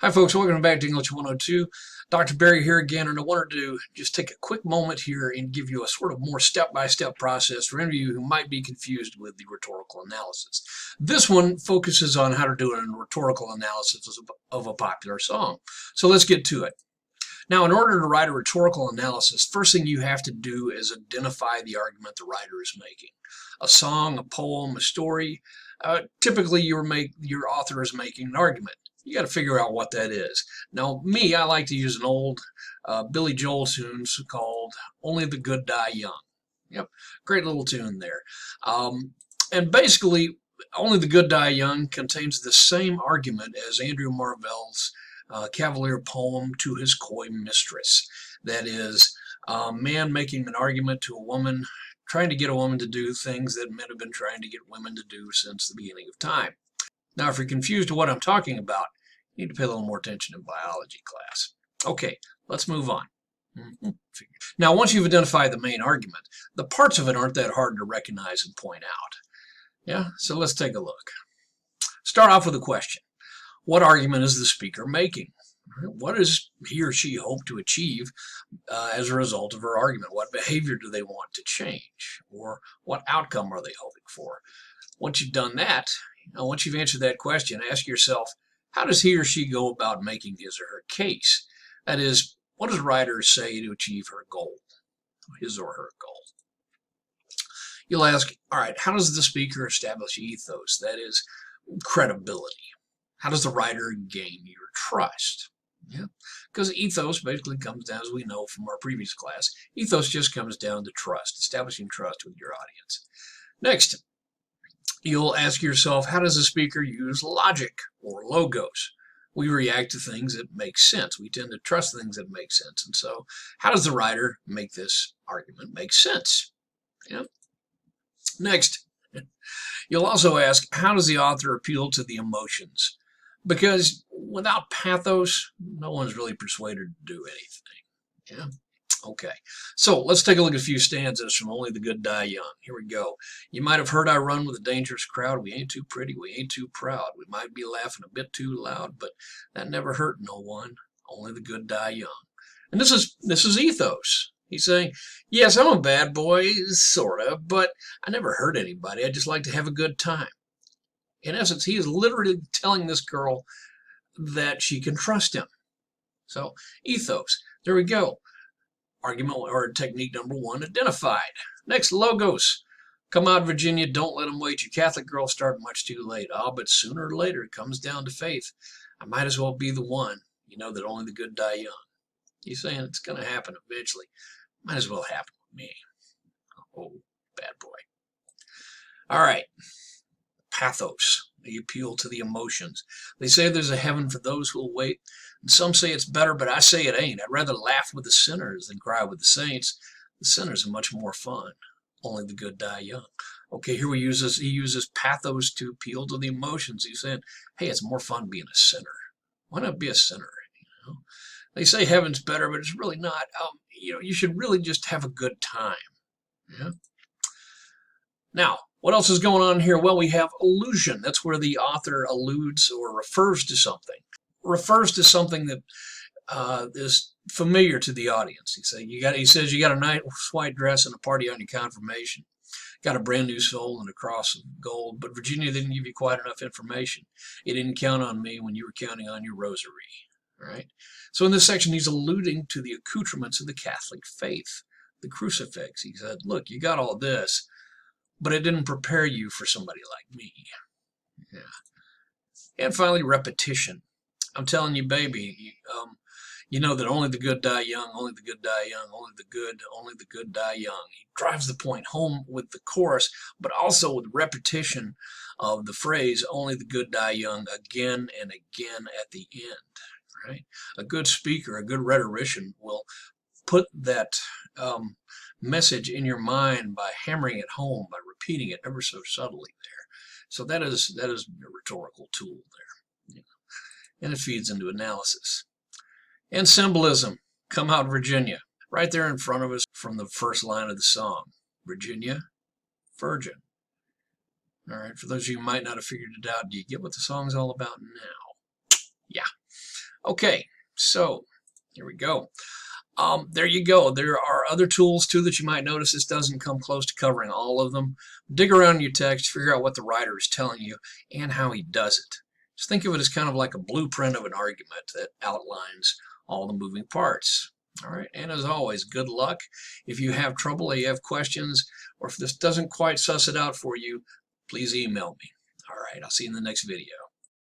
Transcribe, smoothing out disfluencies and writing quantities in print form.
Hi folks, welcome back to English 102. Dr. Barry here again, and I wanted to just take a quick moment here and give you a sort of more step-by-step process for any of you who might be confused with the rhetorical analysis. This one focuses on how to do a rhetorical analysis of a popular song. So let's get to it. Now, in order to write a rhetorical analysis, first thing you have to do is identify the argument the writer is making. A song, a poem, a story, typically your author is making an argument. You got to figure out what that is. Now, I like to use an old Billy Joel tune called Only the Good Die Young. Yep, great little tune there. And basically, Only the Good Die Young contains the same argument as Andrew Marvell's Cavalier poem To His Coy Mistress. That is, a man making an argument to a woman, trying to get a woman to do things that men have been trying to get women to do since the beginning of time. Now, if you're confused to what I'm talking about, you need to pay a little more attention in biology class. Okay, let's move on. Now, once you've identified the main argument, the parts of it aren't that hard to recognize and point out. Yeah, so let's take a look. Start off with a question. What argument is the speaker making? What does he or she hope to achieve as a result of her argument? What behavior do they want to change? Or what outcome are they hoping for? Once you've done that, once you've answered that question, ask yourself, how does he or she go about making his or her case? That is, what does the writer say to achieve her goal, his or her goal? You'll ask, all right, how does the speaker establish ethos? That is, credibility. How does the writer gain your trust? Yeah, because ethos basically comes down, as we know from our previous class, ethos just comes down to trust, establishing trust with your audience. Next, you'll ask yourself, how does the speaker use logic or logos? We react to things that make sense. We tend to trust things that make sense. And so, how does the writer make this argument make sense? Yeah. Next, you'll also ask, how does the author appeal to the emotions? Because without pathos, no one's really persuaded to do anything. Yeah. Okay, so let's take a look at a few stanzas from Only the Good Die Young. Here we go. You might have heard I run with a dangerous crowd. We ain't too pretty, we ain't too proud. We might be laughing a bit too loud, but that never hurt no one. Only the good die young. And this is ethos. He's saying, yes, I'm a bad boy, sort of, but I never hurt anybody. I just like to have a good time. In essence, he is literally telling this girl that she can trust him. So, ethos. There we go. Argument or technique number one, identified. Next, logos. Come out, Virginia, don't let them wait. You Catholic girls start much too late. But sooner or later it comes down to faith. I might as well be the one. You know that only the good die young. He's saying it's going to happen eventually. Might as well happen with me. Oh, bad boy. All right. Pathos. They appeal to the emotions. They say there's a heaven for those who will wait. And some say it's better, but I say it ain't. I'd rather laugh with the sinners than cry with the saints. The sinners are much more fun. Only the good die young. Okay, here he uses pathos to appeal to the emotions. He's saying, hey, it's more fun being a sinner. Why not be a sinner? You know? They say heaven's better, but it's really not. You should really just have a good time. Yeah. Now, what else is going on here? Well, we have allusion. That's where the author alludes or refers to something. Refers to something that is familiar to the audience. He says you got a nice white dress and a party on your confirmation. Got a brand new soul and a cross of gold, but Virginia didn't give you quite enough information. You didn't count on me when you were counting on your rosary. Right? So in this section, he's alluding to the accoutrements of the Catholic faith, the crucifix. He said, look, you got all this, but it didn't prepare you for somebody like me. Yeah. And finally, repetition. I'm telling you, baby, you know that only the good die young, only the good die young, only the good die young. He drives the point home with the chorus, but also with repetition of the phrase, only the good die young, again and again at the end. Right? A good speaker, a good rhetorician will put that message in your mind by hammering it home, by repeating it ever so subtly there. So that is a rhetorical tool there. And it feeds into analysis. And symbolism. Come out, Virginia. Right there in front of us from the first line of the song. Virginia, virgin. All right, for those of you who might not have figured it out, do you get what the song's all about now? Yeah. Okay, so here we go. There you go. There are other tools too that you might notice. This doesn't come close to covering all of them. Dig around in your text, figure out what the writer is telling you and how he does it. Just think of it as kind of like a blueprint of an argument that outlines all the moving parts. All right, and as always, good luck. If you have trouble or you have questions, or if this doesn't quite suss it out for you, please email me. All right, I'll see you in the next video.